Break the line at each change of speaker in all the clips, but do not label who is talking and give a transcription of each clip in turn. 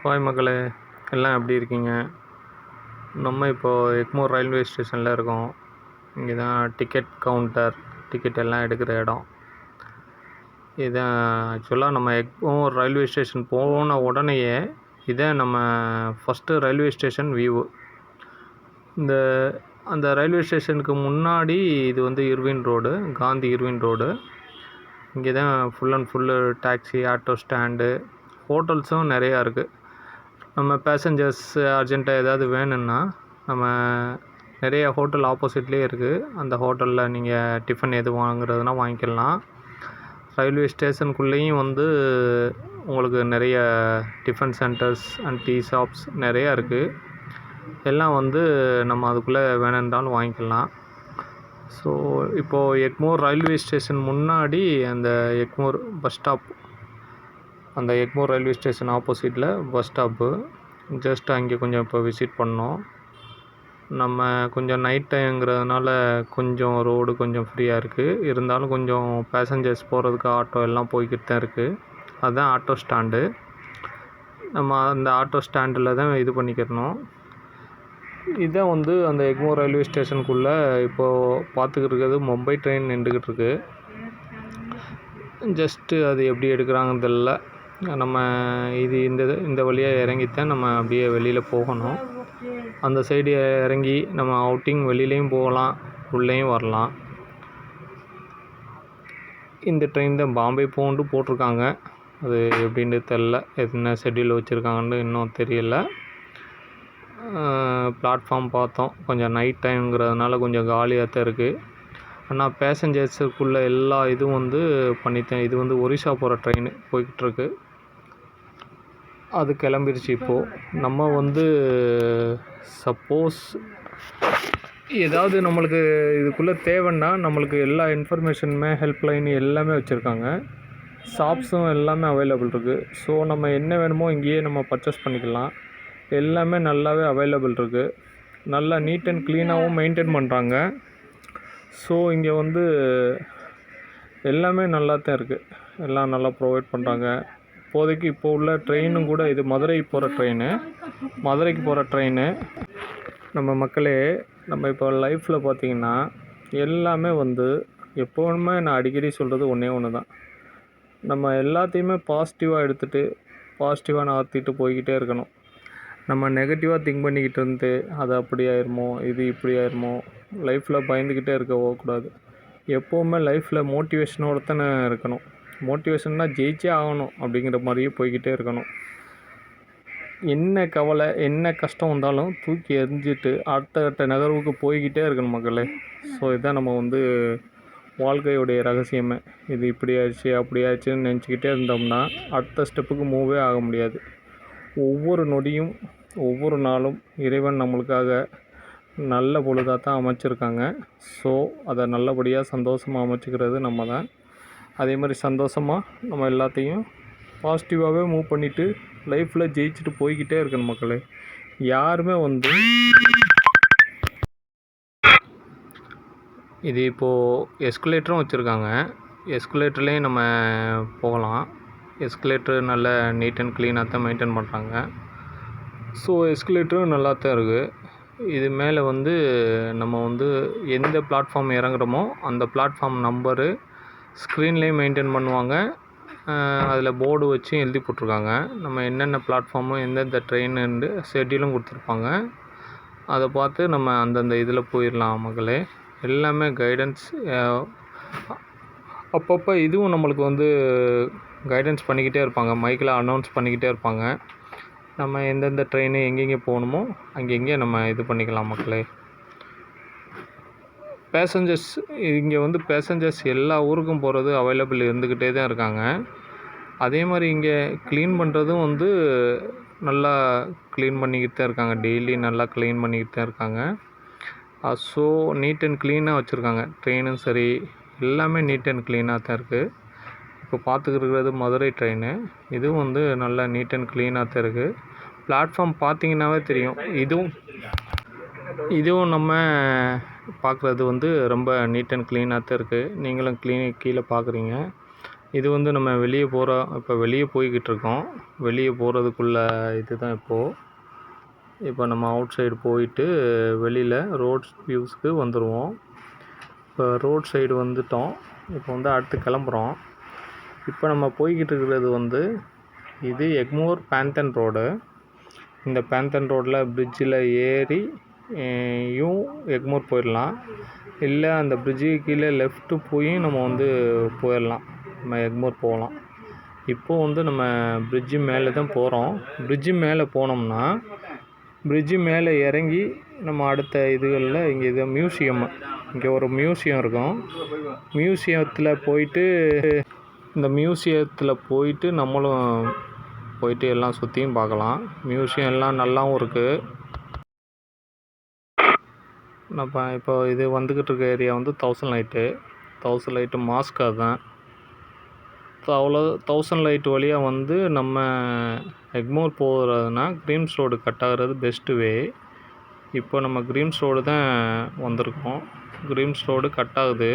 Hi மக்களே, எல்லாம் எப்படி இருக்கீங்க? நம்ம இப்போது எக்மோர் ரயில்வே ஸ்டேஷனில் இருக்கோம். இங்கே தான் டிக்கெட் கவுண்டர், டிக்கெட் எல்லாம் எடுக்கிற இடம். இதான் ஆக்சுவலாக நம்ம எக்மோர் ரயில்வே ஸ்டேஷன் போன உடனேயே இதான் நம்ம ஃபஸ்ட்டு ரயில்வே ஸ்டேஷன் வியூ. அந்த ரயில்வே ஸ்டேஷனுக்கு முன்னாடி இது வந்து Irwin road, Gandhi Irwin road. இங்கே தான் full and full taxi, auto stand, ஹோட்டல்ஸும் நிறையா இருக்குது. நம்ம பேசஞ்சர்ஸ் அர்ஜென்ட்டாக ஏதாவது வேணும்னா நம்ம நிறைய ஹோட்டல் ஆப்போசிட்லேயே இருக்குது. அந்த ஹோட்டலில் நீங்கள் டிஃபன் எது வாங்குறதுனா வாங்கிக்கலாம். ரயில்வே ஸ்டேஷனுக்குள்ளேயும் வந்து உங்களுக்கு நிறைய tiffin centres and tea shops நிறையா இருக்குது. எல்லாம் வந்து நம்ம அதுக்குள்ளே வேணுன்றாலும் வாங்கிக்கலாம். ஸோ இப்போது எக்மோர் ரயில்வே ஸ்டேஷன் முன்னாடி அந்த எக்மோர் பஸ் ஸ்டாப், அந்த எக்மோர் ரயில்வே ஸ்டேஷன் ஆப்போசிட்டில் பஸ் ஸ்டாப்பு. ஜஸ்ட் அங்கே கொஞ்சம் இப்போ விசிட் பண்ணோம். நம்ம கொஞ்சம் நைட் டைம்ங்கிறதுனால கொஞ்சம் ரோடு கொஞ்சம் ஃப்ரீயாக இருக்குது. இருந்தாலும் கொஞ்சம் பேசஞ்சர்ஸ் போகிறதுக்கு ஆட்டோ எல்லாம் போய்கிட்டு தான் இருக்குது. அதுதான் ஆட்டோ ஸ்டாண்டு. நம்ம அந்த ஆட்டோ ஸ்டாண்டில் தான் இது பண்ணிக்கிறணும். இதான் வந்து அந்த எக்மோர் ரயில்வே ஸ்டேஷனுக்குள்ளே இப்போது பார்த்துக்கிட்டு இருக்கிறது மும்பை ட்ரெயின் நின்றுக்கிட்டு இருக்குது. ஜஸ்ட்டு அது எப்படி எடுக்கிறாங்கன்னு தெரியல. நம்ம இந்த வழியாக இறங்கித்தான் நம்ம அப்படியே வெளியில் போகணும். அந்த சைடு இறங்கி நம்ம அவுட்டிங் வெளியிலையும் போகலாம், உள்ளேயும் வரலாம். இந்த ட்ரெயின் தான் பாம்பே போகணுன்ட்டு போட்டிருக்காங்க. அது எப்படின்னு தெரில, என்ன ஷெட்யூல் வச்சுருக்காங்கன்னு இன்னும் தெரியல. பிளாட்ஃபார்ம் பார்த்தோம், கொஞ்சம் நைட் டைம்ங்கிறதுனால கொஞ்சம் காலியாக தான் இருக்குது. ஆனால் பேசஞ்சர்ஸுக்குள்ளே எல்லா இதுவும் வந்து பண்ணித்தேன். இது வந்து ஒரிசா போகிற ட்ரெயின் போய்கிட்டுருக்கு. அது கிளம்பிருச்சு. இப்போது நம்ம வந்து சப்போஸ் ஏதாவது நம்மளுக்கு இதுக்குள்ளே தேவைன்னா நம்மளுக்கு எல்லா இன்ஃபர்மேஷனுமே ஹெல்ப்லைன் எல்லாமே வச்சுருக்காங்க. ஷாப்ஸும் எல்லாமே அவைலபிள் இருக்குது. ஸோ நம்ம என்ன வேணுமோ இங்கேயே நம்ம பர்ச்சேஸ் பண்ணிக்கலாம். எல்லாமே நல்லாவே அவைலபிள் இருக்குது. நல்லா நீட் அண்ட் க்ளீனாகவும் மெயின்டைன் பண்ணுறாங்க. ஸோ இங்கே வந்து எல்லாமே நல்லா தான் இருக்குது. எல்லாம் நல்லா ப்ரொவைட் பண்ணுறாங்க. இப்போதைக்கு இப்போ உள்ள ட்ரெயினும் கூட இது மதுரைக்கு போகிற ட்ரெயின். நம்ம மக்களே, நம்ம இப்போ லைஃப்பில் பார்த்திங்கன்னா எல்லாமே வந்து எப்போவுமே நான் அடிக்கடி சொல்கிறது ஒன்று தான். நம்ம எல்லாத்தையுமே பாசிட்டிவாக எடுத்துகிட்டு பாசிட்டிவாக நகர்த்திட்டு போய்கிட்டே இருக்கணும். நம்ம நெகட்டிவாக திங்க் பண்ணிக்கிட்டு இருந்து அது அப்படி ஆயிருமோ, இது இப்படி ஆயிருமோ, லைஃப்பில் பயந்துக்கிட்டே இருக்கக்கூடாது. எப்போவுமே லைஃப்பில் மோட்டிவேஷனோடு தானே இருக்கணும். மோட்டிவேஷன்னா ஜெயிச்சே ஆகணும் அப்படிங்கிற மாதிரியே போய்கிட்டே இருக்கணும். என்ன கவலை, என்ன கஷ்டம் வந்தாலும் தூக்கி எறிஞ்சிட்டு அடுத்த நகர்வுக்கு போய்கிட்டே இருக்கணும் மக்களே. ஸோ இதுதான் நம்ம வந்து வாழ்க்கையுடைய ரகசியமே. இது இப்படி ஆயிடுச்சு அப்படி ஆயிடுச்சுன்னு நினச்சிக்கிட்டே இருந்தோம்னா அடுத்த ஸ்டெப்புக்கு மூவே ஆக முடியாது. ஒவ்வொரு நொடியும் ஒவ்வொரு நாளும் இறைவன் நம்மளுக்காக நல்ல பொழுதாக தான் அமைச்சிருக்காங்க. ஸோ அதை நல்லபடியாக சந்தோஷமாக அமைச்சிக்கிறது நம்ம தான். அதே மாதிரி சந்தோஷமாக நம்ம எல்லாத்தையும் பாசிட்டிவாகவே மூவ் பண்ணிவிட்டு லைஃப்பில் ஜெயிச்சுட்டு போய்கிட்டே இருக்கணும் மக்களே. யாருமே வந்து இது இப்போது எஸ்கலேட்டரும் வச்சுருக்காங்க. எஸ்கலேட்டர்லேயும் நம்ம போகலாம். எஸ்கலேட்டர் நல்ல நீட் அண்ட் க்ளீனாக தான் மெயின்டைன் பண்ணுறாங்க. ஸோ எஸ்கலேட்டரும் நல்லா தான் இருக்குது. இது மேலே வந்து நம்ம வந்து எந்த பிளாட்ஃபார்ம் இறங்குறோமோ அந்த பிளாட்ஃபார்ம் நம்பரு ஸ்க்ரீன்லேயும் மெயின்டைன் பண்ணுவாங்க. அதில் போர்டு வச்சு எழுதி போட்டிருக்காங்க. நம்ம என்னென்ன பிளாட்ஃபார்மு எந்தெந்த ட்ரெயின்னு ஷெட்யூலும் கொடுத்துருப்பாங்க. அதை பார்த்து நம்ம அந்தந்த இதில் போயிடலாம் மக்களே. எல்லாமே கைடன்ஸ் அப்பப்போ இதுவும் நம்மளுக்கு வந்து கைடன்ஸ் பண்ணிக்கிட்டே இருப்பாங்க. மைக்கில் அனௌன்ஸ் பண்ணிக்கிட்டே இருப்பாங்க. நம்ம எந்தெந்த ட்ரெயின் எங்கெங்கே போகணுமோ அங்கெங்கே நம்ம இது பண்ணிக்கலாம் மக்களே. பேசஞ்சர்ஸ் இங்கே வந்து பேசஞ்சர்ஸ் எல்லா ஊருக்கும் போகிறது அவைலபிள் இருந்துக்கிட்டே தான் இருக்காங்க. அதே மாதிரி இங்கே க்ளீன் பண்ணுறதும் வந்து நல்லா க்ளீன் பண்ணிக்கிட்டு தான் இருக்காங்க. டெய்லி நல்லா க்ளீன் பண்ணிக்கிட்டு தான் இருக்காங்க. ஸோ நீட் அண்ட் க்ளீனாக வச்சுருக்காங்க. ட்ரெயினும் சரி எல்லாமே நீட் அண்ட் க்ளீனாக தான் இருக்குது. இப்போ பார்த்துக்கிட்டு இருக்கிறது மதுரை ட்ரெயின். இதுவும் வந்து நல்லா நீட் அண்ட் க்ளீனாக தான் இருக்குது. பிளாட்ஃபார்ம் பார்த்திங்கனாவே தெரியும். இதுவும் நம்ம பார்க்குறது வந்து ரொம்ப நீட் அண்ட் க்ளீனாக தான் இருக்குது. நீங்களும் கீழே பார்க்குறீங்க. இது வந்து நம்ம வெளியே இப்போ வெளியே போய்கிட்டு இருக்கோம். வெளியே போகிறதுக்குள்ள இது தான் இப்போது. இப்போ நம்ம அவுட் சைடு போயிட்டு வெளியில் ரோட் வியூஸ்க்கு வந்துடுவோம். இப்போ ரோட் சைடு வந்துட்டோம். இப்போ வந்து அடுத்து கிளம்புறோம். இப்போ நம்ம போய்கிட்டு இருக்கிறது வந்து இது எக்மோர் பேந்தன் ரோடு. இந்த பேந்தன் ரோட்டில் பிரிட்ஜில் ஏறி எக்மோர் போயிடலாம். இல்லை அந்த பிரிட்ஜுக்கு கீழே லெஃப்ட்டு போய் நம்ம வந்து போயிடலாம். நம்ம எக்மோர் போகலாம். இப்போது வந்து நம்ம பிரிட்ஜு மேலே தான் போகிறோம். பிரிட்ஜு மேலே போனோம்னா பிரிட்ஜு மேலே இறங்கி நம்ம அடுத்த இதுகளில் இங்கே இது மியூசியம், இங்கே ஒரு மியூசியம் இருக்கும். மியூசியத்தில் போயிட்டு இந்த மியூசியத்தில் போயிட்டு நம்மளும் போயிட்டு எல்லாம் சுற்றியும் பார்க்கலாம். மியூசியம் எல்லாம் நல்லாவும் இருக்குது. நம்ம இப்போ இது வந்துக்கிட்டு இருக்க ஏரியா வந்து 1000 லைட்டு மாஸ்க். அதுதான் அவ்வளோ 1000 லைட் வழியாக வந்து நம்ம எக்மோர் போகிறதுனா கிரீம்ஸ் ரோடு கட் ஆகிறது பெஸ்ட்டு வே. இப்போ நம்ம கிரீம்ஸ் ரோடு தான் வந்திருக்கோம். கிரீம்ஸ் ரோடு கட் ஆகுது.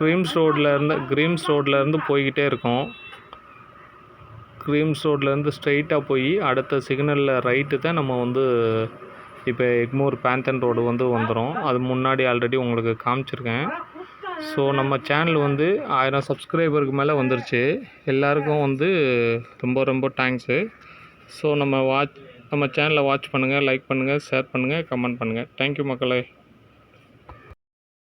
கிரீம்ஸ் ரோட்லேருந்து போய்கிட்டே இருக்கோம். கிரீம்ஸ் ரோட்லேருந்து ஸ்ட்ரைட்டாக போய் அடுத்த சிக்னலில் ரைட்டு தான் நம்ம வந்து இப்போ எக்மோர் பேந்தன் ரோடு வந்து வந்துடும். அது முன்னாடி ஆல்ரெடி உங்களுக்கு காமிச்சிருக்கேன். ஸோ நம்ம சேனல் வந்து 1000 சப்ஸ்கிரைபருக்கு மேலே வந்துருச்சு. எல்லாருக்கும் வந்து ரொம்ப ரொம்ப தேங்க்ஸு. ஸோ நம்ம சேனலை வாட்ச் பண்ணுங்கள், லைக் பண்ணுங்கள், ஷேர் பண்ணுங்கள், கமெண்ட் பண்ணுங்கள். தேங்க்யூ மக்களே.